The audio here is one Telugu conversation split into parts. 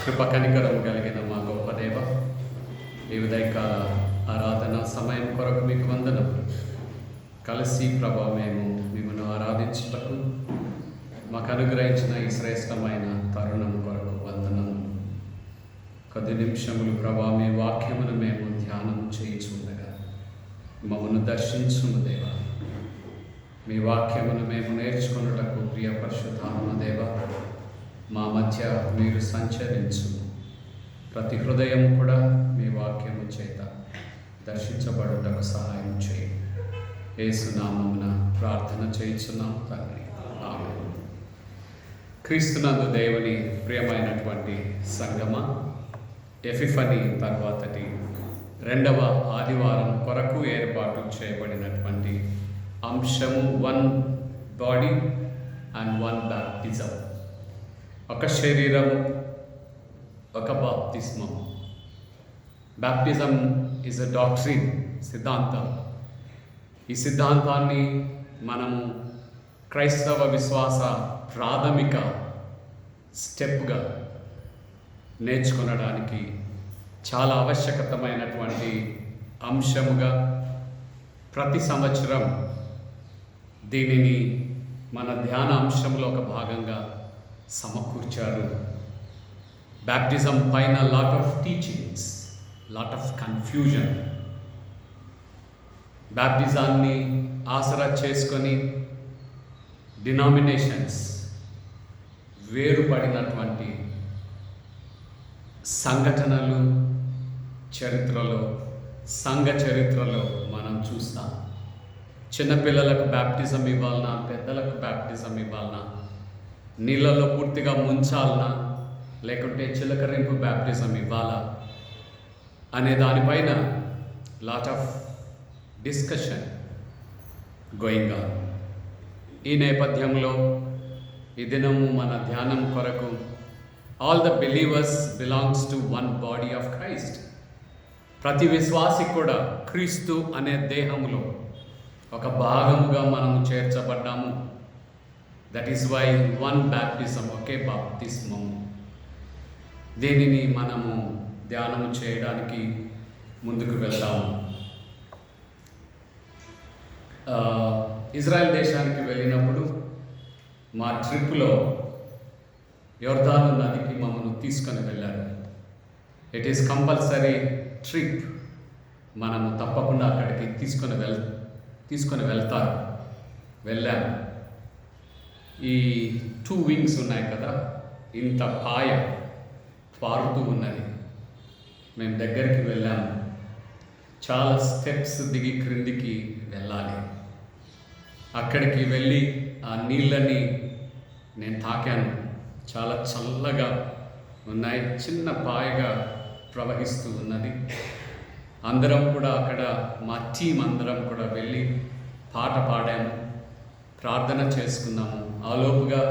కృప కనికరం కలిగిన మా గొప్ప దేవ, ఈ ఉదయకాల ఆరాధన సమయం కొరకు మీకు వందనములు. కలిసి ప్రభా మేము మిమ్మల్ని ఆరాధించుటకు మాకు అనుగ్రహించిన ఈ శ్రేష్టమైన తరుణం కొరకు వందనము. కొద్ది నిమిషములు ప్రభా మీ వాక్యమును మేము ధ్యానం చేయుచుండగా మమ్మల్ని దర్శించుము దేవా. మీ వాక్యమును మేము నేర్చుకున్నటకు ప్రియ పరిశుద్ధాత్మ దేవ మా మధ్య మీరు సంచరించు. ప్రతి హృదయం కూడా మీ వాక్యము చేత దర్శించబడుటకు సహాయం చేయి. యేసునామమున ప్రార్థన చేయుచున్నాం తండ్రి, ఆమేన్. క్రీస్తునందు దేవుని ప్రియమైనటువంటి సంగమ, ఎపిఫనీ తర్వాతటి రెండవ ఆదివారం కొరకు ఏర్పాటు చేయబడినటువంటి అంశము 1 బాడీ అండ్ 1 బ్యాప్టిజం. ఒక శరీరము, ఒక బాప్తిస్మం. బ్యాప్టిజం ఈజ్ అ డాక్ట్రిన్, సిద్ధాంతం. ఈ సిద్ధాంతాన్ని మనము క్రైస్తవ విశ్వాస ప్రాథమిక స్టెప్గా నేర్చుకొనడానికి చాలా ఆవశ్యకతమైనటువంటి అంశముగా ప్రతి సంవత్సరం దీనిని మన ధ్యాన అంశంలో ఒక భాగంగా సమకూర్చారు. బ్యాప్టిజం పైన lot of teachings, lot of confusion. బ్యాప్టిజాన్ని ఆసరా చేసుకొని డినామినేషన్స్, వేరుపడినటువంటి సంఘటనలు చరిత్రలో, సంఘ చరిత్రలో మనం చూస్తాం. చిన్నపిల్లలకు బ్యాప్టిజం ఇవ్వాలన్నా, పెద్దలకు బ్యాప్టిజం ఇవ్వాలన్నా, నీళ్ళలో పూర్తిగా ముంచాలనా, లేకుంటే చిలకరింపు బ్యాప్టిజం ఇవ్వాలా అనే దానిపైన lot of discussion going on. ఈ నేపథ్యంలో ఈ దినము మన ధ్యానం కొరకు all the believers belongs to 1 body of Christ. ప్రతి విశ్వాసి కూడా క్రీస్తు అనే దేహంలో ఒక భాగముగా మనము చేర్చబడ్డాము. దట్ ఈస్ వై 1 బ్యాప్టిజం, ఒకే బాప్తిస్మము. దీనిని మనము ధ్యానము చేయడానికి ముందుకు వెళ్దాము. ఇజ్రాయెల్ దేశానికి వెళ్ళినప్పుడు మా ట్రిప్లో యోర్దాను నదికి మమ్మల్ని తీసుకొని వెళ్ళారు. It is compulsory trip. మనము తప్పకుండా అక్కడికి తీసుకొని వెళ్తారు. వెళ్ళాము. ఈ 2 వింగ్స్ ఉన్నాయి కదా, ఇంత పాయ పారుతూ ఉన్నది. మేము దగ్గరికి వెళ్ళాము. చాలా స్టెప్స్ దిగి క్రిందికి వెళ్ళాలి. అక్కడికి వెళ్ళి ఆ నీళ్ళని నేను తాకాను. చాలా చల్లగా ఉన్నాయి. చిన్న పాయగా ప్రవహిస్తూ ఉన్నది. అందరం కూడా అక్కడ మా టీం అందరం కూడా వెళ్ళి పాట పాడాము, ప్రార్థన చేసుకున్నాము. ఆలోపుగా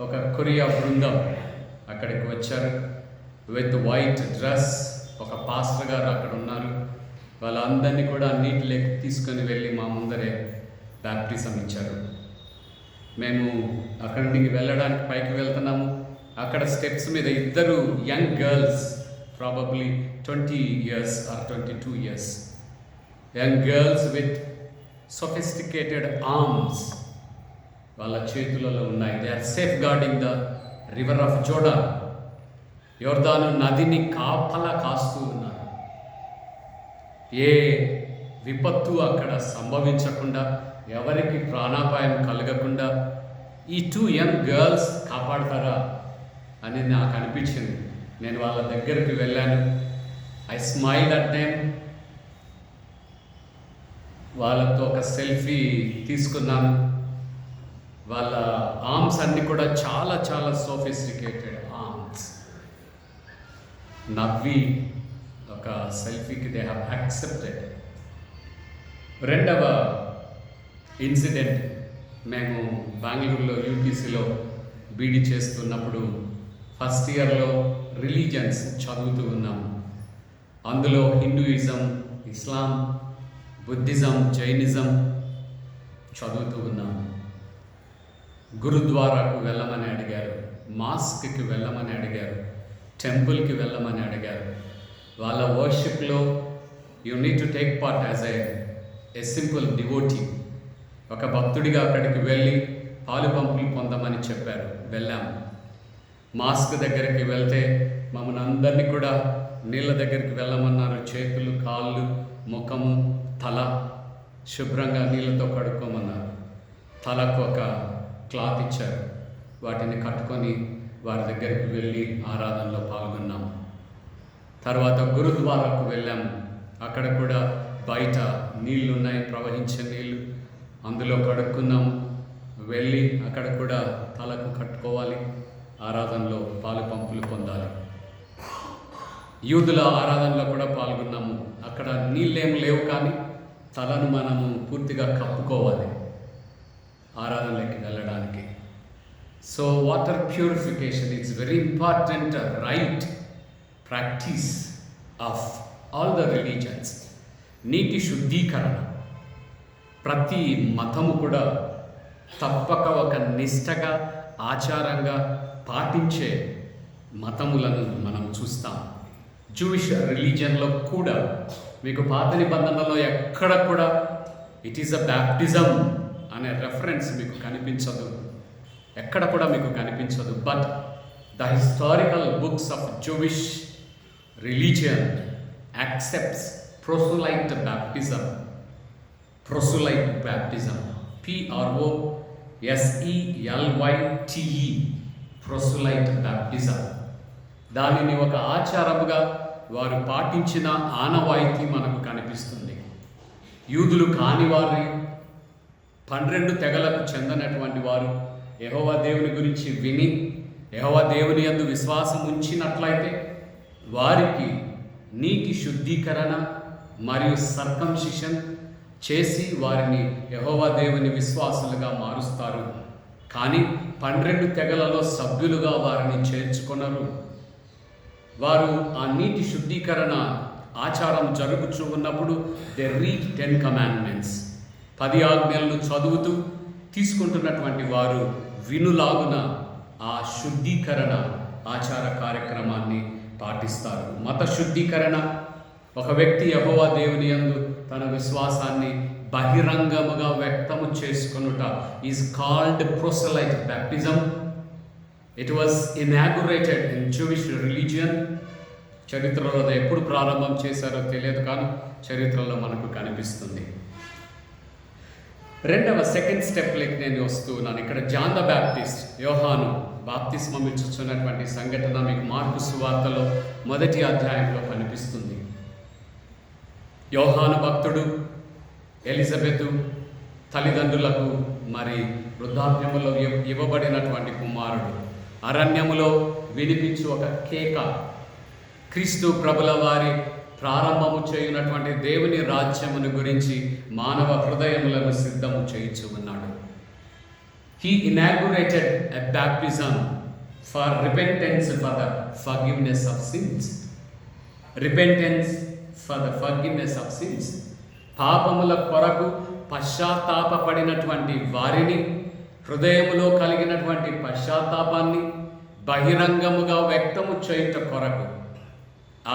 ఒక కొరియా బృందం అక్కడికి వచ్చారు విత్ వైట్ డ్రెస్. ఒక పాస్టర్ గారు అక్కడ ఉన్నారు. వాళ్ళందరినీ కూడా నీటిలోకి తీసుకొని వెళ్ళి మా ముందరే బ్యాప్టిజం ఇచ్చారు. మేము అక్కడి నుండి వెళ్ళడానికి పైకి వెళ్తున్నాము. అక్కడ స్టెప్స్ మీద 2 young girls, probably 20 years or 22 years, young girls with sophisticated arms వాళ్ళ చేతులలో ఉన్నాయి. They are safeguarding the river of Jordan. యోర్దాను నదిని కాపలా కాస్తూ ఉన్నారు. ఏ విపత్తు అక్కడ సంభవించకుండా, ఎవరికి ప్రాణాపాయం కలగకుండా ఈ 2 యంగ్ గర్ల్స్ కాపాడతారా అని నాకు అనిపించింది. నేను వాళ్ళ దగ్గరికి వెళ్ళాను. I smiled at them. వాళ్ళతో ఒక సెల్ఫీ తీసుకున్నాను. వాళ్ళ ఆర్మ్స్ అన్నీ కూడా చాలా చాలా సోఫిస్టికేటెడ్ ఆర్మ్స్. నవ్వి ఒక సెల్ఫీకి దే హ్యావ్ యాక్సెప్టెడ్. రెండవ ఇన్సిడెంట్, మేము బెంగళూరులో యూటీసీలో బీడీ చేస్తున్నప్పుడు ఫస్ట్ ఇయర్లో రిలీజన్స్ చదువుతూ ఉన్నాము. అందులో హిందూయిజం, ఇస్లాం, బుద్ధిజం, జైనిజం చదువుతూ ఉన్నాము. గురుద్వారాకు వెళ్ళమని అడిగారు, మాస్క్కి వెళ్ళమని అడిగారు. టెంపుల్కి వెళ్ళమని అడిగారు. వాళ్ళ వర్షిప్లో you need to take part as a simple devotee. ఒక భక్తుడిగా అక్కడికి వెళ్ళి పాలు పంపులు పొందమని చెప్పారు. వెళ్ళాము. మాస్క్ దగ్గరికి వెళ్తే మమ్మల్ని అందరినీ కూడా నీళ్ళ దగ్గరికి వెళ్ళమన్నారు. చేతులు, కాళ్ళు, ముఖము, తల శుభ్రంగా నీళ్ళతో కడుక్కోమన్నారు. తలకు ఒక క్లాత్ ఇచ్చారు. వాటిని కట్టుకొని వారి దగ్గరికి వెళ్ళి ఆరాధనలో పాల్గొన్నాము. తర్వాత గురుద్వారాకు వెళ్ళాము. అక్కడ కూడా బయట నీళ్లు ఉన్నాయి, ప్రవహించే నీళ్లు, అందులో కడుక్కున్నాము. వెళ్ళి అక్కడ కూడా తలకు కట్టుకోవాలి, ఆరాధనలో పాలు పంపులు పొందాలి. యూదుల ఆరాధనలో కూడా పాల్గొన్నాము. అక్కడ నీళ్ళేం లేవు, కానీ తలను మనము పూర్తిగా కప్పుకోవాలి ఆరాధనలోకి వెళ్ళడానికి. So water purification it's very important right practice of all the religions. నీటి శుద్ధీకరణ ప్రతి మతము కూడా తప్పక ఒక నిష్టగా, ఆచారంగా పాటించే మతములను మనం చూస్తాం. జూయిష్ రిలీజియన్లో కూడా మీకు పాత నిబంధనలో ఎక్కడ కూడా ఇట్ ఈస్ అ బ్యాప్టిజం అనే రెఫరెన్స్ మీకు కనిపించదు, ఎక్కడ కూడా మీకు కనిపించదు. But the historical books of Jewish religion accepts proselyte baptism. Proselyte baptism, PROSELYTE, proselyte baptism. దానిని ఒక ఆచారముగా వారు పాటించిన ఆనవాయితీ మనకు కనిపిస్తుంది. యూదులు కాని వారి 12 తెగలకు చెందినటువంటి వారు యెహోవా దేవుని గురించి విని యెహోవా దేవుని యందు విశ్వాసం ఉంచినట్లయితే వారికి నీటి శుద్ధీకరణ మరియు సర్కంసిషన్ చేసి వారిని యెహోవా దేవుని విశ్వాసులుగా మారుస్తారు. కానీ 12 తెగలలో సభ్యులుగా వారిని చేర్చుకొనరు. వారు ఆ నీటి శుద్ధీకరణ ఆచారం జరుగుతూ ఉన్నప్పుడు దే రీడ్ 10 కమాండ్మెంట్స్, 10 ఆజ్ఞలను చదువుతూ తీసుకుంటున్నటువంటి వారు వినులాగున ఆ శుద్ధీకరణ ఆచార కార్యక్రమాన్ని పాటిస్తారు. మత శుద్ధీకరణ, ఒక వ్యక్తి యెహోవా దేవుని యందు తన విశ్వాసాన్ని బహిరంగముగా వ్యక్తము చేసుకొనుట is called proselyte baptism. It was inaugurated in Jewish religion. చరిత్రలో అది ఎప్పుడు ప్రారంభం చేశారో తెలియదు, కానీ చరిత్రలో మనకు కనిపిస్తుంది. సెకండ్ స్టెప్లోకి నేను వస్తున్నాను. ఇక్కడ జాన్ ద బ్యాప్టిస్ట్, యోహాను బాప్తిస్మం ఇచ్చుచున్నటువంటి సంఘటన మీకు మార్కు సువార్తలో 1వ అధ్యాయంలో కనిపిస్తుంది. యోహాను భక్తుడు ఎలిజబెతు తల్లిదండ్రులకు మరి వృద్ధాప్యములో ఇవ్వబడినటువంటి కుమారుడు అరణ్యములో వినిపించు ఒక కేక, క్రీస్తు ప్రభుల వారి ప్రారంభము చేయునటువంటి దేవుని రాజ్యమును గురించి మానవ హృదయములను సిద్ధము చేయించు ఉన్నాడు. He inaugurated a baptism for repentance for the forgiveness of sins. Repentance for the forgiveness of sins. పాపముల కొరకు పశ్చాత్తాపపడినటువంటి వారిని, హృదయములో కలిగినటువంటి పశ్చాత్తాపాన్ని బహిరంగముగా వ్యక్తము చేయుట కొరకు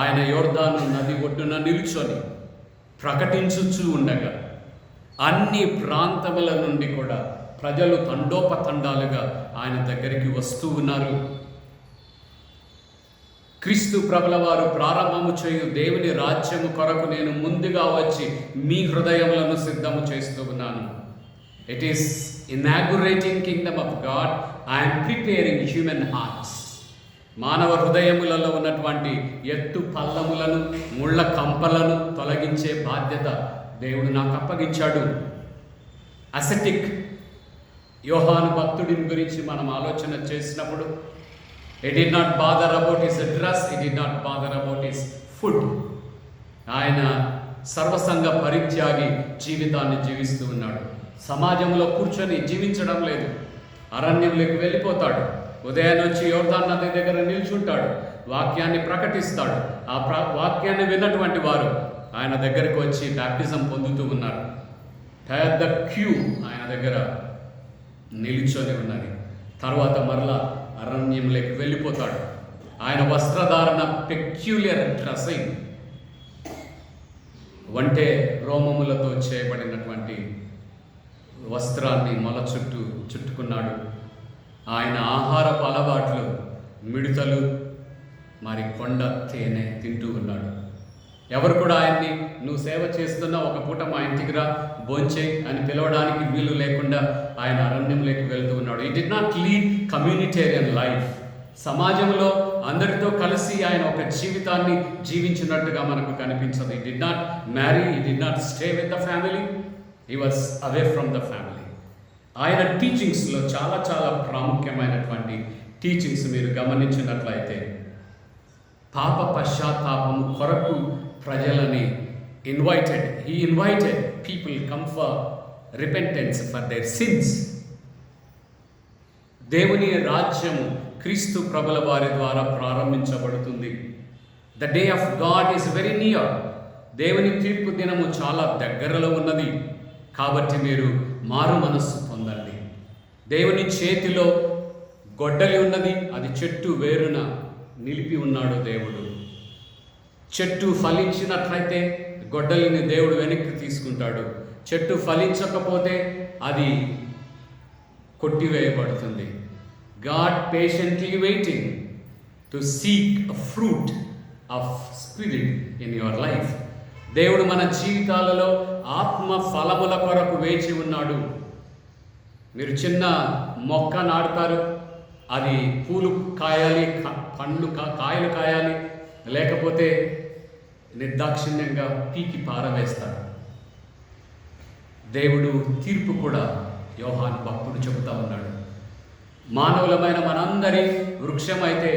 ఆయన యోర్దాను నది ఒడ్డున నిలుచొని ప్రకటించుచూ ఉండగా అన్ని ప్రాంతముల నుండి కూడా ప్రజలు తండోపతండాలుగా ఆయన దగ్గరికి వస్తూ ఉన్నారు. క్రీస్తు ప్రభుల వారు ప్రారంభము చేయు దేవుని రాజ్యము కొరకు నేను ముందుగా వచ్చి మీ హృదయములను సిద్ధము చేస్తూ ఉన్నాను. It is inaugurating kingdom of God. I'm preparing human hearts. మానవ హృదయములలో ఉన్నటువంటి ఎత్తు పల్లములను, ముళ్ళ కంపలను తొలగించే బాధ్యత దేవుడు నాకు అప్పగించాడు. అసెటిక్ యోహాను భక్తుడిని గురించి మనం ఆలోచన చేసినప్పుడు it did not bother about his dress, it did not bother about his food. ఆయన సర్వసంగ పరిత్యాగి జీవితాన్ని జీవిస్తూ ఉన్నాడు. సమాజంలో కూర్చొని జీవించడం లేదు. అరణ్యంలోకి వెళ్ళిపోతాడు. ఉదయం వచ్చి యోర్దాను నది దగ్గర నిల్చుంటాడు, వాక్యాన్ని ప్రకటిస్తాడు. ఆ వాక్యాన్ని విన్నటువంటి వారు ఆయన దగ్గరకు వచ్చి బ్యాప్టిజం పొందుతూ ఉన్నారు. పెద్ద క్యూ ఆయన దగ్గర నిలుచొని ఉన్నది. తర్వాత మరలా అరణ్యంలోకి వెళ్ళిపోతాడు. ఆయన వస్త్రధారణ పెక్యులియర్ డ్రెస్సింగ్, వంటే రోమములతో చేయబడినటువంటి వస్త్రాన్ని మొల చుట్టుకున్నాడు. ఆయన ఆహారపు అలవాట్లు మిడతలు మరి కొండ తేనె తింటూ ఉన్నాడు. ఎవరు కూడా ఆయన్ని నువ్వు సేవ చేస్తున్నా ఒక పూట మా ఇంటికి రా భోంచే అని పిలవడానికి వీలు లేకుండా ఆయన అరణ్యంలోకి వెళ్తూ ఉన్నాడు. ఈ డిడ్ నాట్ లీడ్ కమ్యూనిటేరియన్ లైఫ్. సమాజంలో అందరితో కలిసి ఆయన ఒక జీవితాన్ని జీవించినట్టుగా మనకు కనిపించదు. ఈ డిడ్ నాట్ మ్యారీ, ఈ did not stay with the family, he was away from the family. ఆయన టీచింగ్స్లో చాలా చాలా ప్రాముఖ్యమైనటువంటి టీచింగ్స్ మీరు గమనించినట్లయితే, పాప పశ్చాత్తాపము కొరకు ప్రజలని he invited people come for repentance for their since. దేవుని రాజ్యము క్రీస్తు ప్రభుల వారి ద్వారా ప్రారంభించబడుతుంది. The day of God is very near. దేవుని తీర్పు దినము చాలా దగ్గరలో ఉన్నది. కాబట్టి మీరు మారు మనస్సు పొందండి. దేవుని చేతిలో గొడ్డలి ఉన్నది, అది చెట్టు వేరున నిలిపి ఉన్నాడు దేవుడు. చెట్టు ఫలించినట్లయితే గొడ్డలిని దేవుడు వెనక్కి తీసుకుంటాడు. చెట్టు ఫలించకపోతే అది కొట్టివేయబడుతుంది. God patiently waiting to seek a fruit of spirit in your life. దేవుడు మన జీవితాలలో ఆత్మ ఫలముల కొరకు వేచి ఉన్నాడు. మీరు చిన్న మొక్క నాటుతారు, అది పూలు కాయాలి, పండ్లు కాయలు కాయాలి, లేకపోతే నిర్దాక్షిణ్యంగా పీకి పారవేస్తాడు. దేవుడు తీర్పు కూడా యోహాను భక్తుడు చెబుతా ఉన్నాడు. మానవులమైన మనందరి వృక్షం అయితే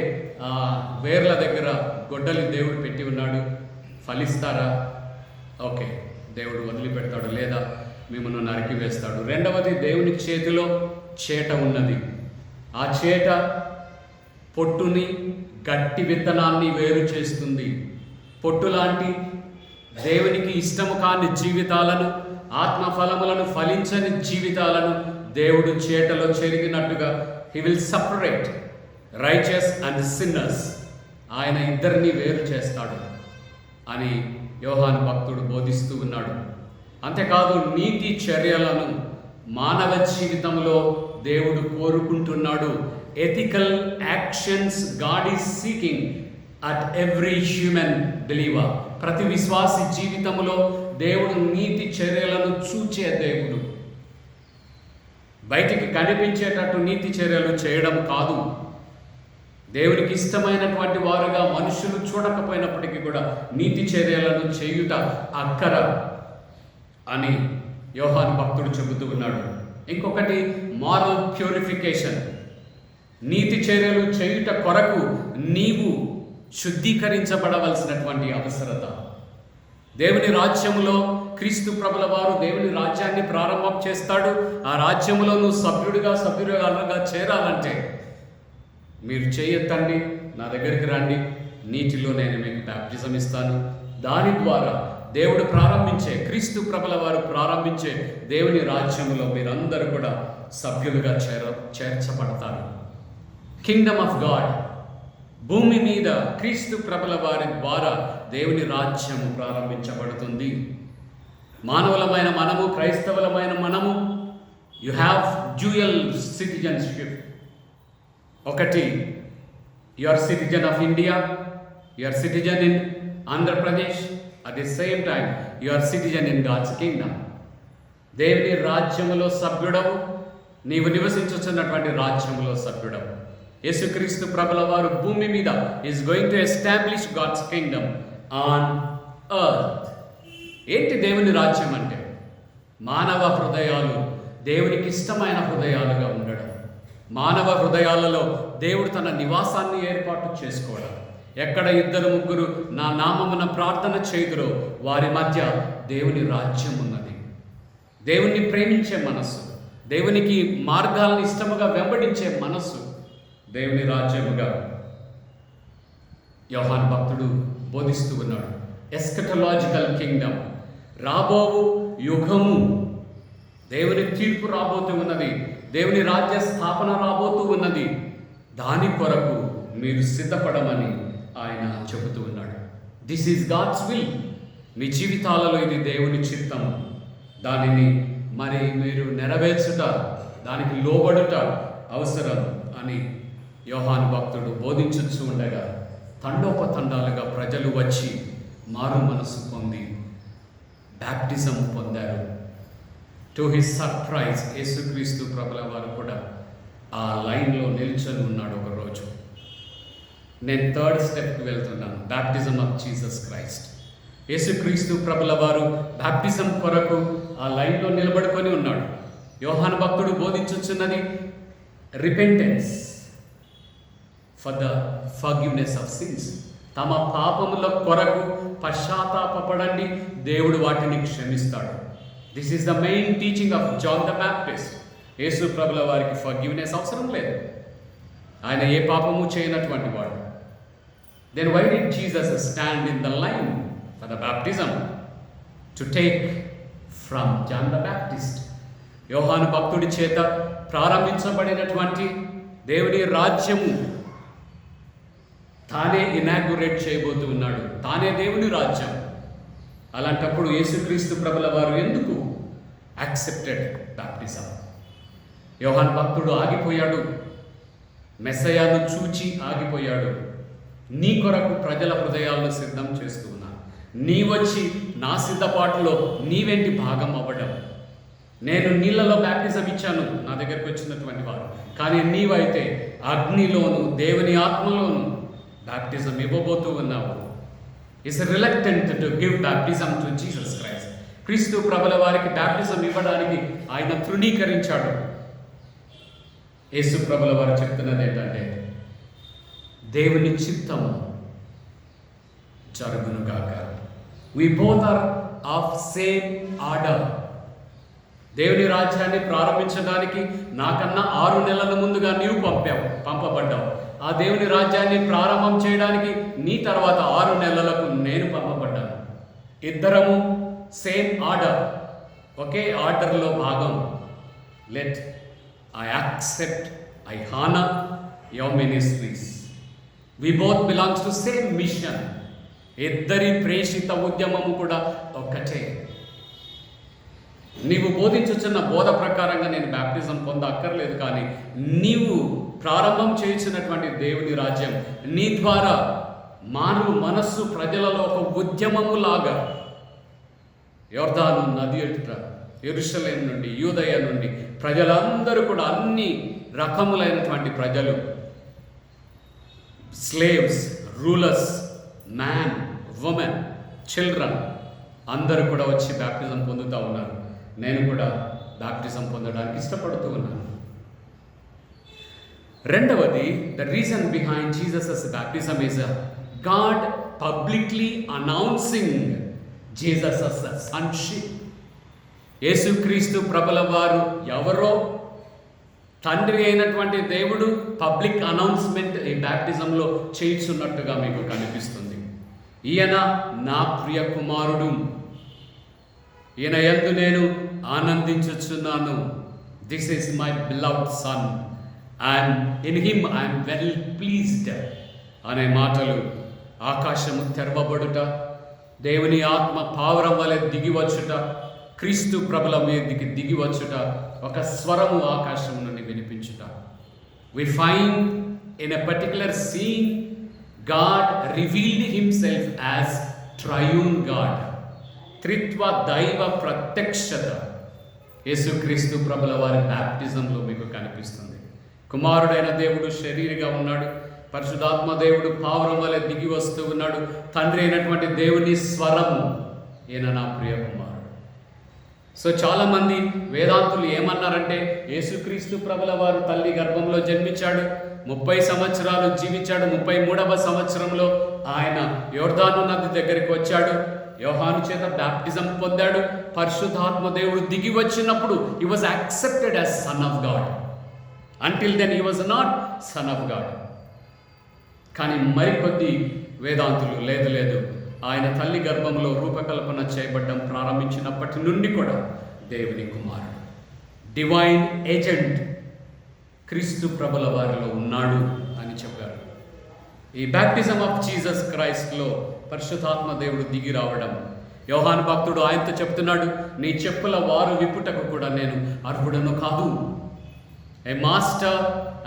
వేర్ల దగ్గర గొడ్డలి దేవుడు పెట్టి ఉన్నాడు. ఫలిస్తారా? ఓకే, దేవుడు వదిలిపెడతాడు, లేదా మిమ్మల్ని నరికి వేస్తాడు. రెండవది, దేవుని చేతిలో చేట ఉన్నది. ఆ చేట పొట్టుని గట్టి విత్తనాన్ని వేరు చేస్తుంది. పొట్టు లాంటి దేవునికి ఇష్టము కాని జీవితాలను, ఆత్మఫలములను ఫలించని జీవితాలను దేవుడు చేటలో చెరిగినట్టుగా he will separate righteous and sinners. ఆయన ఇద్దరిని వేరు చేస్తాడు అని యోహాను భక్తుడు బోధిస్తూ ఉన్నాడు. అంతేకాదు, నీతి చర్యలను మానవ జీవితంలో దేవుడు కోరుకుంటున్నాడు. Ethical actions God is seeking at every human believer. ప్రతి విశ్వాసి జీవితంలో దేవుడు నీతి చర్యలను చూచే దేవుడు. బయటికి కనిపించేటట్టు నీతి చర్యలు చేయడం కాదు. దేవునికి ఇష్టమైనటువంటి వారుగా మనుషులు చూడకపోయినప్పటికీ కూడా నీతి చర్యలను చేయుట అక్కర అని యోహాను భక్తుడు చెబుతూ ఉన్నాడు. ఇంకొకటి, మారల్ ప్యూరిఫికేషన్. నీతి చర్యలు చేయుట కొరకు నీవు శుద్ధీకరించబడవలసినటువంటి అవసరత. దేవుని రాజ్యములో క్రీస్తు ప్రభుల వారు దేవుని రాజ్యాన్ని ప్రారంభం చేస్తాడు. ఆ రాజ్యములో నువ్వు సభ్యులుగా చేరాలంటే మీరు చేయొద్దండి, నా దగ్గరికి రండి, నీటిలో నేను మీకు బ్యాప్టిజం ఇస్తాను. దాని ద్వారా దేవుడు ప్రారంభించే, క్రీస్తు ప్రభుల వారు ప్రారంభించే దేవుని రాజ్యములో మీరందరూ కూడా సభ్యులుగా చేర్చబడతారు. కింగ్డమ్ ఆఫ్ గాడ్, భూమి మీద క్రీస్తు ప్రభుల వారి ద్వారా దేవుని రాజ్యము ప్రారంభించబడుతుంది. మానవులమైన మనము, క్రైస్తవులమైన మనము, యు హ్యావ్ డ్యూయల్ సిటిజన్షిప్. ఒకటి, you are citizen of India, you are citizen in Andhra Pradesh, at the same time you are citizen in God's kingdom. దేవుని రాజ్యములో సభ్యుడవు, నీవు నివసించుతున్నటువంటి రాజ్యములో సభ్యుడవు. యేసుక్రీస్తు ప్రభుల వారు భూమి మీద is going to establish God's kingdom on earth. ఏంటి దేవుని రాజ్యం అంటే? మానవ హృదయాలు దేవునికి ఇష్టమైన హృదయాలుగా ఉండడం, మానవ హృదయాలలో దేవుడు తన నివాసాన్ని ఏర్పాటు చేసుకోవడం. ఎక్కడ ఇద్దరు ముగ్గురు నా నామమున ప్రార్థన చేయుదురో వారి మధ్య దేవుని రాజ్యం ఉన్నది. దేవుణ్ణి ప్రేమించే మనస్సు, దేవునికి మార్గాలను ఇష్టముగా వెంబడించే మనస్సు దేవుని రాజ్యముగా యోహాను భక్తుడు బోధిస్తూ ఉన్నాడు. ఎస్కటలాజికల్ కింగ్డమ్, రాబోవు యుగము, దేవుని తీర్పు రాబోతూ ఉన్నది, దేవుని రాజ్య స్థాపన రాబోతూ ఉన్నది. దాని కొరకు మీరు సిద్ధపడమని ఆయన చెబుతూ ఉన్నాడు. This is God's will. మీ జీవితాలలో ఇది దేవుని చిత్తం. దానిని మరి మీరు నెరవేర్చుట, దానికి లోబడుట అవసరం అని యోహాను భక్తుడు బోధించుచూ ఉండగా తండోపతండాలుగా ప్రజలు వచ్చి మారు మనసు పొంది బ్యాప్టిజం పొందారు. టు హిస్ సర్ప్రైజ్ యేసుక్రీస్తు ప్రభుల వారు కూడా ఆ లైన్లో నిల్చొని ఉన్నాడు. ఒకరోజు నేను థర్డ్ స్టెప్కి వెళ్తున్నాను, బ్యాప్టిజం ఆఫ్ జీసస్ క్రైస్ట్. యేసుక్రీస్తు ప్రభుల వారు బ్యాప్టిజం కొరకు ఆ లైన్లో నిలబడుకొని ఉన్నాడు. యోహాను భక్తుడు బోధించుచున్నది repentance for the forgiveness of sins. తమ పాపముల కొరకు పశ్చాత్తాపపడండి, దేవుడు వాటిని క్షమిస్తాడు. This is the main teaching of John the Baptist. యేసు ప్రభుల వారికి ఫర్గివ్నెస్ అవసరం లేదు, ఆయన ఏ పాపము చేయనటువంటి వాడు. Then why did Jesus stand in the line for the baptism? To take from John the Baptist. యోహాను భక్తుడి చేత ప్రారంభించబడినటువంటి దేవుని రాజ్యము తానే ఇనాగ్యురేట్ చేయబోతూ ఉన్నాడు. తానే దేవుని రాజ్యం. అలాంటప్పుడు యేసుక్రీస్తు ప్రభుల వారు ఎందుకు యాక్సెప్టెడ్ బ్యాప్టిజం? యోహాను భక్తుడు ఆగిపోయాడు, మెస్సయాను చూచి ఆగిపోయాడు. నీ కొరకు ప్రజల హృదయాలను సిద్ధం చేస్తూ ఉన్నాను. నీ వచ్చి నా సిద్ధపాటులో నీవెంటి భాగం అవ్వడం? నేను నీళ్ళలో బ్యాప్టిజం ఇచ్చాను నా దగ్గరికి వచ్చినటువంటి వారు, కానీ నీవైతే అగ్నిలోను దేవుని ఆత్మలోను బ్యాప్టిజం ఇవ్వబోతూ ఉన్నావు. Is reluctant to give baptism to Jesus Christ. క్రీస్తు ప్రభుల వారికి బ్యాప్టిజం ఇవ్వడానికి ఆయన తృణీకరించాడు. యేసు ప్రభుల వారు చెప్తున్నది ఏంటంటే, దేవుని చిత్తము జరుగునుగాక. We both are of same order. దేవుని రాజ్యాన్ని ప్రారంభించడానికి నాకన్నా 6 నెలల ముందుగా నీవు పంపబడ్డావు. ఆ దేవుని రాజ్యాన్ని ప్రారంభం చేయడానికి నీ తర్వాత 6 నెలలకు నేను పంపబడ్డాను. ఇద్దరము సేమ్ ఆర్డర్, ఒకే ఆర్డర్లో భాగం. Let I accept, I honour your ministries. We both belongs to same mission. ఇద్దరి ప్రేషిత ఉద్యమము కూడా ఒక్కటే. నీవు బోధించుచున్న బోధ ప్రకారంగా నేను బ్యాప్టిజం పొందక్కర్లేదు, కానీ నీవు ప్రారంభం చేయించినటువంటి దేవుని రాజ్యం నీ ద్వారా మానవ మనస్సు ప్రజలలో ఒక ఉద్యమములాగా యోర్దాను నది ఎదుట యెరూషలేము నుండి, యూదయ నుండి ప్రజలందరూ కూడా, అన్ని రకములైనటువంటి ప్రజలు, slaves, rulers, man, women, children అందరూ కూడా వచ్చి బ్యాప్టిజం పొందుతూ ఉన్నారు. నేను కూడా బ్యాప్టిజం పొందడానికి ఇష్టపడుతూ ఉన్నాను. రెండవది, the reason behind Jesus baptism is God publicly announcing Jesus sonship. యేసుక్రీస్తు ప్రభుల వారు ఎవరో తండ్రి అయినటువంటి దేవుడు పబ్లిక్ అనౌన్స్మెంట్ ఈ బ్యాప్టిజంలో చేయుచున్నట్టుగా మీకు కనిపిస్తుంది. ఈయన నా ప్రియ కుమారుడు, ఈయన యందు నేను ఆనందించుచున్నాను. This is my beloved son and in him I'm well pleased అనే మాటలు ఆకాశము తెరవబడుట, దేవుని ఆత్మ పావురం వలె దిగివచ్చుట, క్రీస్తు ప్రభుల మీదకి దిగివచ్చుట, ఒక స్వరము ఆకాశం నుండి వినిపించుట. We find in a particular scene God revealed himself as triune God. త్రిత్వ దైవ ప్రత్యక్షత యేసుక్రీస్తు ప్రభుల వారి బ్యాప్టిజంలో మీకు కనిపిస్తుంది. కుమారుడైన దేవుడు శరీరిగా ఉన్నాడు, పరిశుద్ధాత్మ దేవుడు పావురం వలె దిగి వస్తూ ఉన్నాడు. తండ్రి అయినటువంటి దేవుని స్వరము, ఈయన నా ప్రియ కుమారుడు. సో చాలామంది వేదాంతులు ఏమన్నారంటే, యేసుక్రీస్తు ప్రభుల వారు తల్లి గర్భంలో జన్మించాడు, 30 సంవత్సరాలు జీవించాడు, 33వ సంవత్సరంలో ఆయన యోర్దాను నది దగ్గరికి వచ్చాడు, యోహాను చేత బ్యాప్టిజం పొందాడు. పరిశుద్ధాత్మ దేవుడు దిగి వచ్చినప్పుడు he was accepted as son of God. Until then he was not son of God. కానీ మరికొద్ది వేదాంతులు లేదు, ఆయన తల్లి గర్భంలో రూపకల్పన చేయబడ్డం ప్రారంభించినప్పటి నుండి కూడా దేవుని కుమారుడు, డివైన్ ఏజెంట్ క్రీస్తు ప్రభుల వారిలో ఉన్నాడు అని చెప్పారు. ఈ బ్యాప్టిజం ఆఫ్ జీసస్ క్రైస్ట్లో పరిశుద్ధాత్మ దేవుడు దిగి రావడం. యోహాను భక్తుడు ఆయనతో చెప్తున్నాడు, నీ చెప్పుల వారు విప్పుటకు కూడా నేను అర్హుడను కాదు. A master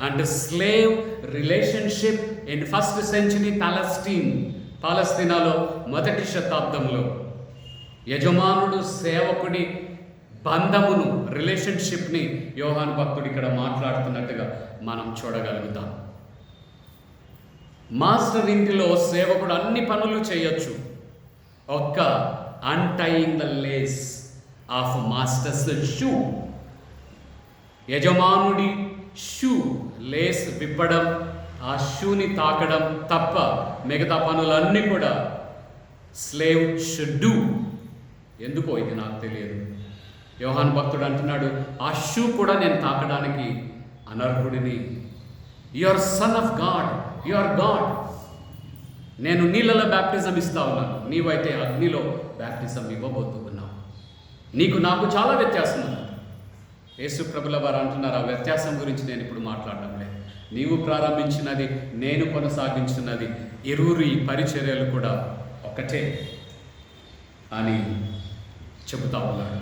and slave relationship in first century పాలస్తీనాలో మొదటి శతాబ్దంలో యజమానుడు సేవకుడి బంధమును, రిలేషన్షిప్ని యోహాను భక్తుడు ఇక్కడ మాట్లాడుతున్నట్టుగా మనం చూడగలుగుతాం. మాస్టర్ ఇంటిలో సేవకుడు అన్ని పనులు చేయొచ్చు, ఒక్క untying the lace of master's shoe, యజమానుడి షూ లేస్ విప్పడం, ఆ షూని తాకడం తప్ప మిగతా పనులన్నీ కూడా స్లేవ్ షుడ్ డూ. ఎందుకో ఇది నాకు తెలియదు. యోహాను భక్తుడు అంటున్నాడు, ఆ షూ కూడా నేను తాకడానికి అనర్హుడిని. You are son of God, you are God. నేను నీళ్ళలో బ్యాప్టిజం ఇస్తా ఉన్నాను, నీవైతే అగ్నిలో బ్యాప్టిజం ఇవ్వబోతూ ఉన్నావు. నీకు నాకు చాలా వ్యత్యాసం ఉంది. యేసు ప్రభుల వారు అంటున్నారు, ఆ వ్యత్యాసం గురించి నేను ఇప్పుడు మాట్లాడడం లేదు. నీవు ప్రారంభించినది, నేను కొనసాగించినది, ఇరువురి పరిచర్యలు కూడా ఒకటే అని చెబుతా ఉన్నాడు.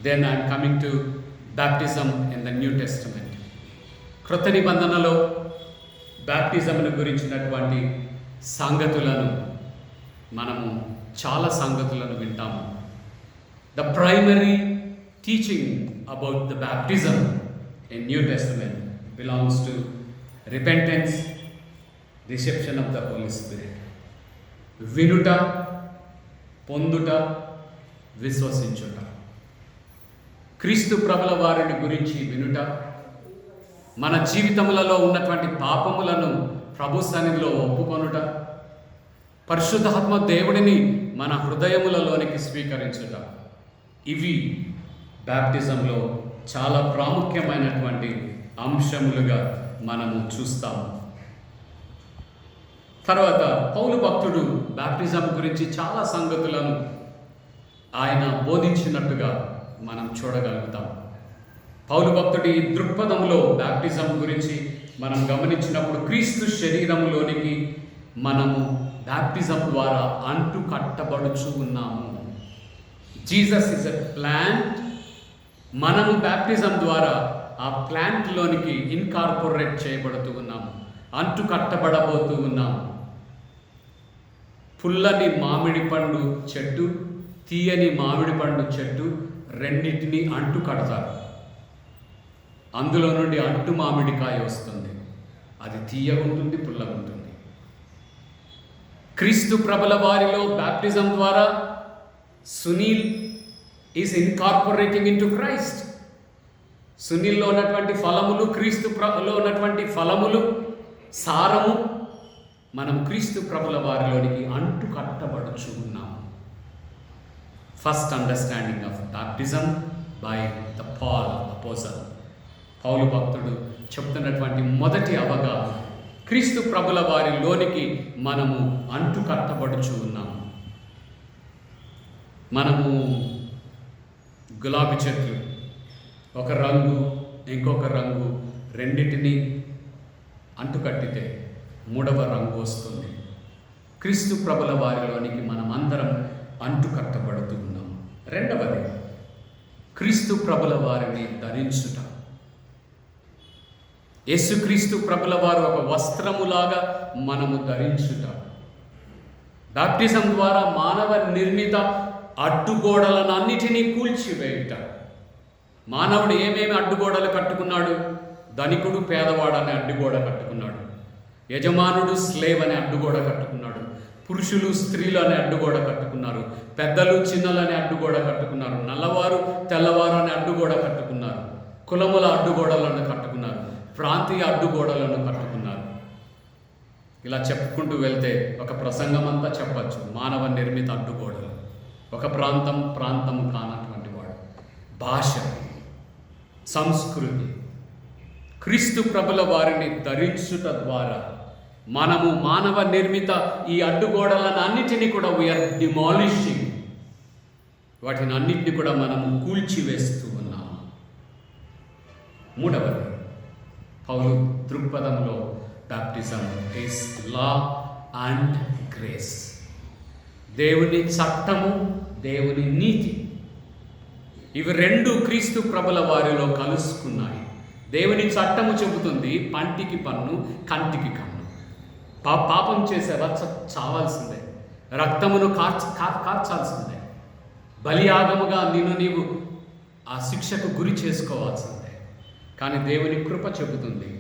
Then I'm coming to baptism in the New Testament. క్రొత్త నిబంధనలో బ్యాప్టిజంను గురించినటువంటి సంగతులను మనము చాలా సంగతులను వింటాము. The primary teaching about the baptism in New Testament belongs to repentance, reception of the Holy Spirit. వినుట, పొందుట, విశ్వసించుట. క్రీస్తు ప్రభుల వారిని గురించి వినుట, మన జీవితములలో ఉన్నటువంటి పాపములను ప్రభు సన్నిధిలో ఒప్పుకొనుట, పరిశుద్ధాత్మ దేవుడిని మన హృదయములలోనికి స్వీకరించుట, ఇవి బ్యాప్టిజంలో చాలా ప్రాముఖ్యమైనటువంటి అంశములుగా మనము చూస్తాము. తర్వాత పౌలు భక్తుడు బ్యాప్టిజం గురించి చాలా సంగతులను ఆయన బోధించినట్టుగా మనం చూడగలుగుతాం. పౌలు భక్తుడి దృక్పథంలో బ్యాప్టిజం గురించి మనం గమనించినప్పుడు, క్రీస్తు శరీరంలోనికి మనము బ్యాప్టిజం ద్వారా అంటు కట్టబడుచు ఉన్నాము. Jesus is a plant. మనము బ్యాప్టిజం ద్వారా ఆ ప్లాంట్లోనికి ఇన్కార్పొరేట్ చేయబడుతూ ఉన్నాము, అంటు కట్టబడబోతూ ఉన్నాము. పుల్లని మామిడి పండు చెట్టు, తీయని మామిడి పండు చెట్టు రెండింటినీ అంటు కడతారు. అందులో నుండి అంటు మామిడికాయ వస్తుంది. అది తీయగా ఉంటుంది, పుల్లగా ఉంటుంది. క్రీస్తు ప్రభుల వారిలో బ్యాప్టిజం ద్వారా Sunil is incorporating into Christ. సునీల్లో ఉన్నటువంటి ఫలములు, క్రీస్తు ప్రభులో ఉన్నటువంటి ఫలములు, సారము మనం క్రీస్తు ప్రభుల వారిలోనికి అంటు కట్టబడుచు ఉన్నాము. First understanding of baptism by the Paul apostle. పౌలు భక్తుడు చెప్తున్నటువంటి మొదటి అవగాహన, క్రీస్తు ప్రభుల వారిలోనికి మనము అంటు కట్టబడుచు ఉన్నాము. మనము గులాబీ చెట్లు ఒక రంగు, ఇంకొక రంగు రెండింటినీ అంటుకట్టితే మూడవ రంగు వస్తుంది. క్రీస్తు ప్రభుల వారిలోనికి మనం అందరం అంటుకట్టబడుతూ ఉన్నాము. రెండవది, క్రీస్తు ప్రభుల వారిని ధరించుట. యేసుక్రీస్తు ప్రభుల వారు ఒక వస్త్రములాగా మనము ధరించుట. బాప్టిజం ద్వారా మానవ నిర్మిత అడ్డుగోడలనన్నిటినీ కూల్చివేయుట. మానవుడు ఏమేమి అడ్డుగోడలు కట్టుకున్నాడు? ధనికుడు పేదవాడు అనే అడ్డుగోడ కట్టుకున్నాడు. యజమానుడు స్లేవ్ అనే అడ్డుగోడ కట్టుకున్నాడు. పురుషులు స్త్రీలు అనే అడ్డుగోడ కట్టుకున్నారు. పెద్దలు చిన్నలు అనే అడ్డుగోడ కట్టుకున్నారు. నల్లవారు తెల్లవారు అనే అడ్డుగోడ కట్టుకున్నారు. కులముల అడ్డుగోడలను కట్టుకున్నారు. ప్రాంతీయ అడ్డుగోడలను కట్టుకున్నారు. ఇలా చెప్పుకుంటూ వెళ్తే ఒక ప్రసంగం అంతా చెప్పచ్చు. మానవ నిర్మిత అడ్డుగోడలు. ఒక ప్రాంతం కానటువంటి వాడు, భాష, సంస్కృతి. క్రీస్తు ప్రభుల వారిని ధరించుట ద్వారా మనము మానవ నిర్మిత ఈ అడ్డుగోడలను అన్నిటినీ కూడా వీఆర్ డిమాలిషింగ్. వాటిని అన్నిటిని కూడా మనము కూల్చివేస్తూ ఉన్నాము. మూడవది, పౌలు దృక్పథంలో baptism is law and grace. దేవుని చట్టము, దేవుని నీతి, ఇవి రెండు క్రీస్తు ప్రభుల వారిలో కలుసుకున్నాయి. దేవుని చట్టము చెబుతుంది పంటికి పన్ను, కంటికి కన్ను. పాపం చేసేవా చావాల్సిందే, రక్తమును కార్చాల్సిందే, బలియాగముగా నీవు ఆ శిక్షకు గురి చేసుకోవాల్సిందే. కానీ దేవుని కృప చెబుతుంది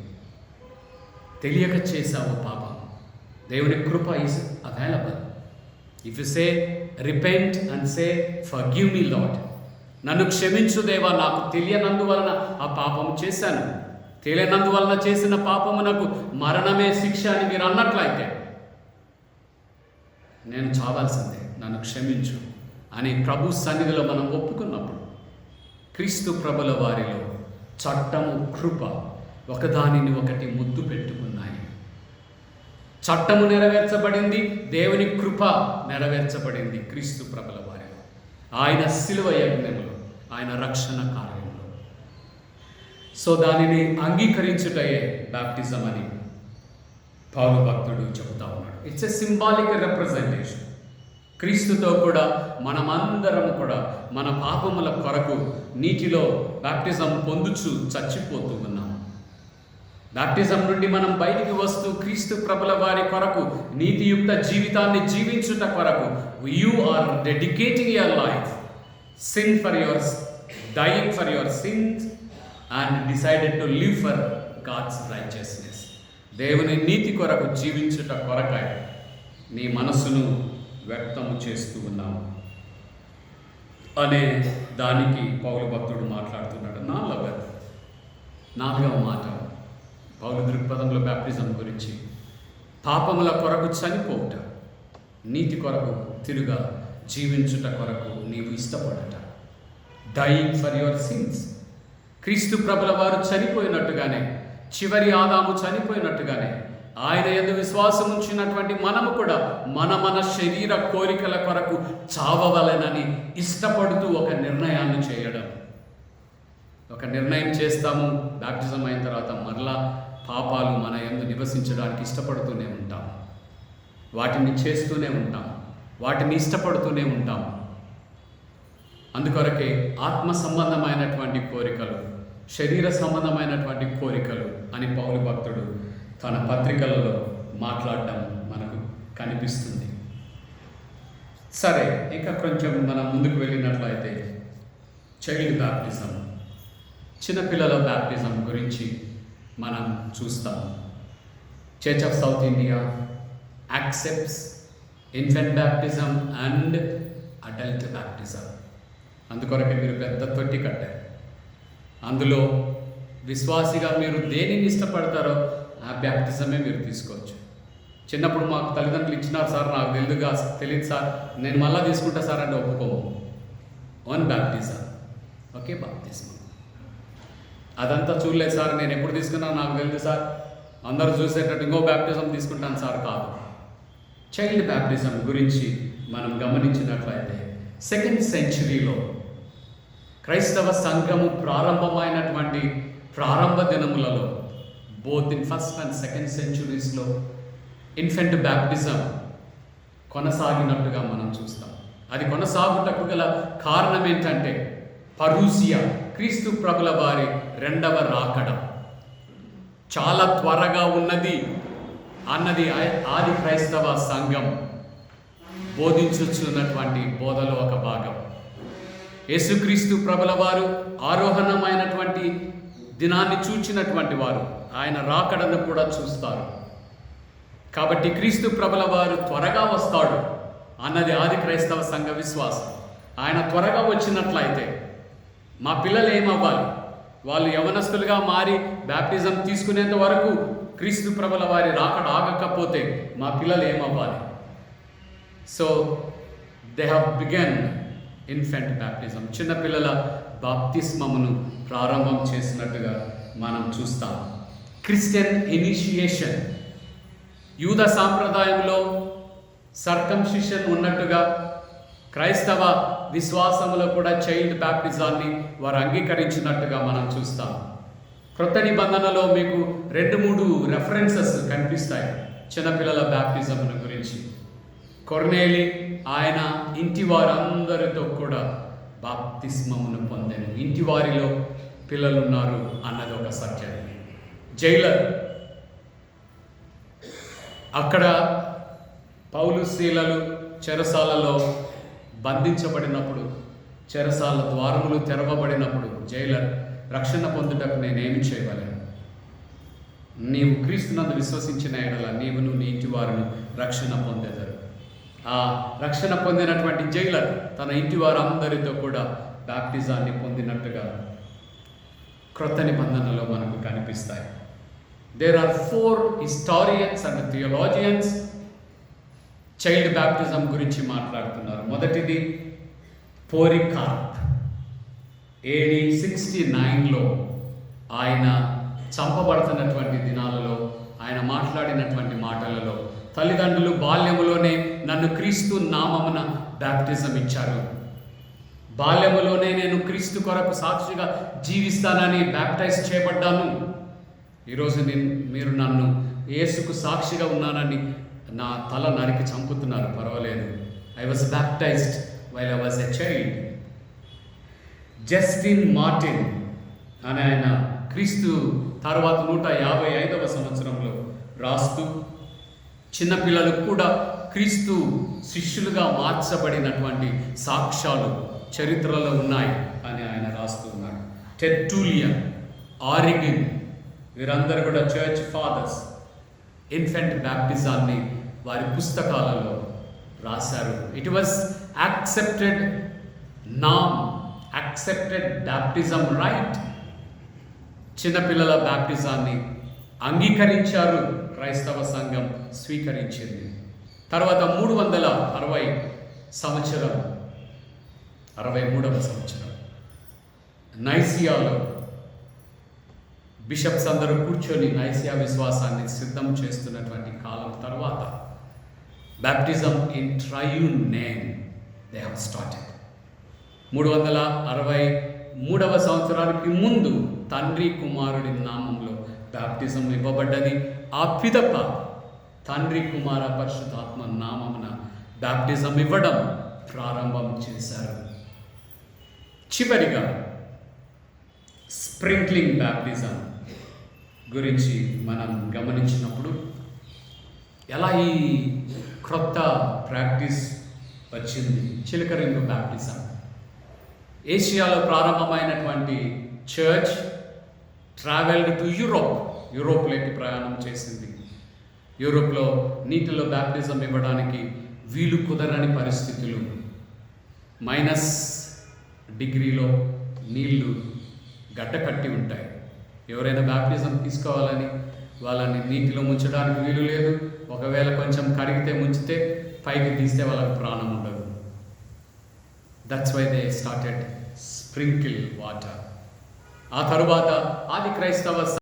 తెలియక చేసావు పాపం, దేవుని కృప is available. If you say repent and say forgive me Lord, నన్ను క్షమించు దేవా, నాకు తెలియనందువలన ఆ పాపం చేశాను, తెలియనందువలన చేసిన పాపమునకు మరణమే శిక్ష అని మీరు అన్నట్లయితే నేను చావాల్సిందే, నన్ను క్షమించు అని ప్రభు సన్నిధిలో మనం ఒప్పుకున్నప్పుడు క్రీస్తు ప్రభుల వారిలో చట్టము, కృప ఒకదానిని ఒకటి ముద్దు పెట్టుకున్నాయి. చట్టము నెరవేర్చబడింది, దేవుని కృప నెరవేర్చబడింది క్రీస్తు ప్రభుల వారిలో, ఆయన శిలువ యజ్ఞంలో, ఆయన రక్షణ కార్యంలో. సో దానిని అంగీకరించుటయే బ్యాప్టిజం అని పౌలు భక్తుడు చెబుతా ఉన్నాడు. It's a symbolic representation. క్రీస్తుతో కూడా మనమందరము కూడా మన పాపముల కొరకు నీటిలో బ్యాప్టిజం పొందుచు చచ్చిపోతూ ఉన్నాం. బ్యాప్టిజం నుండి మనం బయటికి వస్తూ క్రీస్తు ప్రభుల వారి కొరకు నీతియుక్త జీవితాన్ని జీవించుట కొరకు you are dedicating your life, sin for your dying for your sins and decided to live for God's righteousness. దేవుని నీతి కొరకు జీవించుట కొరకై నీ మనసును వ్యక్తము చేస్తూ ఉన్నాము అనే దానికి పౌలు భక్తుడు మాట్లాడుతున్నాడు. 4వ మాట పౌలు దృక్పథంలో బ్యాప్టిజం గురించి, పాపముల కొరకు చనిపోవుట, నీతి కొరకు తిరుగా జీవించుట కొరకు నీవు ఇష్టపడట. Dying for your sins. క్రీస్తు ప్రభుల వారు చనిపోయినట్టుగానే, చివరి ఆదాము చనిపోయినట్టుగానే ఆయన యందు విశ్వాసం ఉంచినటువంటి మనము కూడా మన శరీర కోరికల కొరకు చావవలెనని ఇష్టపడుతూ ఒక నిర్ణయాన్ని చేయడం. ఒక నిర్ణయం చేస్తాము, బ్యాప్టిజం అయిన తర్వాత మరలా పాపాలు మన యందు నివసించడానికి ఇష్టపడుతూనే ఉంటాం, వాటిని చేస్తూనే ఉంటాం, వాటిని ఇష్టపడుతూనే ఉంటాం. అందుకొరకే ఆత్మ సంబంధమైనటువంటి కోరికలు, శరీర సంబంధమైనటువంటి కోరికలు అని పౌలు భక్తుడు తన పత్రికలలో మాట్లాడడం మనకు కనిపిస్తుంది. సరే, ఇంకా కొంచెం మనం ముందుకు వెళ్ళినట్లయితే చైల్డ్ బ్యాప్టిజం, చిన్నపిల్లల బ్యాప్టిజం గురించి మనం చూస్తాం. Church of south India accepts infant baptism and adult baptism. అందుకొరకే మీరు పెద్ద తొట్టి కట్టారు. అందులో విశ్వాసిగా మీరు దేనిని ఇష్టపడతారో ఆ బ్యాప్టిజమే మీరు తీసుకోవచ్చు. చిన్నప్పుడు మాకు తల్లిదండ్రులు ఇచ్చినారు సార్, నాకు తెలియదు సార్, నేను మళ్ళీ తీసుకుంటా సార్ అంటే ఒప్పుకోము. వన్ బ్యాప్టిజం, ఓకే బాప్తిజం. అదంతా చూడలేదు సార్, నేను ఎప్పుడు తీసుకున్నా నాకు తెలియదు సార్, అందరూ చూసేటట్టు ఇంకో బ్యాప్టిజం తీసుకుంటాను సార్ కాదు. చైల్డ్ బ్యాప్టిజం గురించి మనం గమనించినట్లయితే 2nd సెంచరీలో క్రైస్తవ సంఘము ప్రారంభమైనటువంటి ప్రారంభ దినములలో both in 1st and 2nd సెంచురీస్లో ఇన్ఫెంట్ బ్యాప్టిజం కొనసాగినట్టుగా మనం చూస్తాం. అది కొనసాగుటకు గల కారణం ఏంటంటే పరూసియా, క్రీస్తు ప్రభుల వారి 2వ రాకడ చాలా త్వరగా ఉన్నది అన్నది ఆది క్రైస్తవ సంఘం బోధించుచున్నటువంటి బోధలో ఒక భాగం. యేసుక్రీస్తు ప్రభుల వారు ఆరోహణమైనటువంటి దినాన్ని చూచినటువంటి వారు ఆయన రాకడను కూడా చూస్తారు. కాబట్టి క్రీస్తు ప్రభుల వారు త్వరగా వస్తాడు అన్నది ఆది క్రైస్తవ సంఘ విశ్వాసం. ఆయన త్వరగా వచ్చినట్లయితే మా పిల్లలు ఏమవ్వాలి? వాళ్ళు యవనస్తులుగా మారి బ్యాప్టిజం తీసుకునేంత వరకు క్రీస్తు ప్రభుల వారి రాకడ ఆగకపోతే మా పిల్లలు ఏమవ్వాలి? So they have begun infant baptism, చిన్నపిల్లల బాప్తిస్మమును ప్రారంభం చేసినట్టుగా మనం చూస్తాం. క్రిస్టియన్ ఇనిషియేషన్, యూద సాంప్రదాయంలో సర్కంసిషన్ ఉన్నట్టుగా క్రైస్తవ విశ్వాసములో కూడా చైల్డ్ బ్యాప్టిజాన్ని వారు అంగీకరించినట్టుగా మనం చూస్తాం. క్రొత్త నిబంధనలో మీకు 2-3 రెఫరెన్సెస్ కనిపిస్తాయి చిన్నపిల్లల బ్యాప్టిజంను గురించి. కొర్నేలి ఆయన ఇంటి వారందరితో కూడా బాప్తిస్మమును పొందాను. ఇంటి వారిలో పిల్లలు ఉన్నారు అన్నది ఒక సత్యం. జైలర్ అక్కడ పౌలు శీలలు చెరసాలలో బంధించబడినప్పుడు, చెరసాల ద్వారములు తెరవబడినప్పుడు జైలర్ రక్షణ పొందుటకు నేనేమి చేయగలను? నీవు క్రీస్తునందు విశ్వసించిన ఎడల నీవును నీ ఇంటి వారును రక్షణ పొందేదారు. ఆ రక్షణ పొందినటువంటి జైలర్ తన ఇంటి వారందరితో కూడా బాప్టిజాన్ని పొందినట్టుగా క్రొత్త నిబంధనలో మనకు కనిపిస్తాయి. There are 4 historians and theologians child baptism గురించి మాట్లాడుతున్నారు. మొదటిది పోలికార్ప్. AD 69లో ఆయన చంపబడుతున్నటువంటి దినాలలో ఆయన మాట్లాడినటువంటి మాటలలో, తల్లిదండ్రులు బాల్యములోనే నన్ను క్రీస్తు నామమున బ్యాప్టిజం ఇచ్చారు, బాల్యములోనే నేను క్రీస్తు కొరకు సాక్షిగా జీవిస్తానని బ్యాప్టైజ్ చేయబడ్డాను. ఈరోజు మీరు నన్ను యేసుకు సాక్షిగా ఉన్నానని నా తల నరికి చంపుతున్నారు, పర్వాలేదు. I was baptised while I was a child. Justin Martin అని ఆయన క్రీస్తు తర్వాత 155వ సంవత్సరంలో రాస్తూ, చిన్నపిల్లలకు కూడా క్రీస్తు శిష్యులుగా మార్చబడినటువంటి సాక్ష్యాలు చరిత్రలో ఉన్నాయి అని ఆయన రాస్తూ ఉన్నాడు. టెర్టులియన్, ఆరిగిన్, వీరందరూ కూడా చర్చ్ ఫాదర్స్ ఇన్ఫెంట్ బ్యాప్టిజాన్ని వారి పుస్తకాలలో రాశారు. ఇట్ వాజ్ యాక్సెప్టెడ్ నామ్, యాక్సెప్టెడ్ బ్యాప్టిజం రైట్. చిన్నపిల్లల బ్యాప్టిజాన్ని అంగీకరించారు, క్రైస్తవ సంఘం స్వీకరించింది. తర్వాత 360 సంవత్సరం, 63వ సంవత్సరం నైసియాలో బిషప్స్ అందరూ కూర్చొని నైసియా విశ్వాసాన్ని సిద్ధం చేస్తున్నటువంటి కాలం తర్వాత baptism in triune name they have started. 363వ సంవత్సరానికి ముందు తండ్రి కుమారుడి నామంలో బ్యాప్టిజం ఇవ్వబడ్డది. ఆ పిదప తండ్రి కుమార పరిశుద్ధాత్మ నామమున బ్యాప్టిజం ఇవ్వడం ప్రారంభం చేశారు. చివరిగా స్ప్రింక్లింగ్ బ్యాప్టిజం గురించి మనం గమనించినప్పుడు ఎలా ఈ క్రొత్త ప్రాక్టీస్ వచ్చింది. చిలకరింపు బ్యాప్టిజం ఏషియాలో ప్రారంభమైనటువంటి చర్చ్ ట్రావెల్డ్ టు యూరోప్లోకి ప్రయాణం చేసింది. యూరోప్లో నీటిలో బ్యాప్టిజం ఇవ్వడానికి వీలు కుదరని పరిస్థితులు, -డిగ్రీలో నీళ్లు గడ్డ కట్టి ఉంటాయి. ఎవరైనా బ్యాప్టిజం తీసుకోవాలని వాళ్ళని నీటిలో ముంచడానికి వీలు లేదు. ఒకవేళ కొంచెం కరిగితే ముంచితే పైకి తీస్తే వాళ్ళకి ప్రాణం ఉండదు. That's why they started sprinkle water. ఆ తరువాత ఆది క్రైస్తవ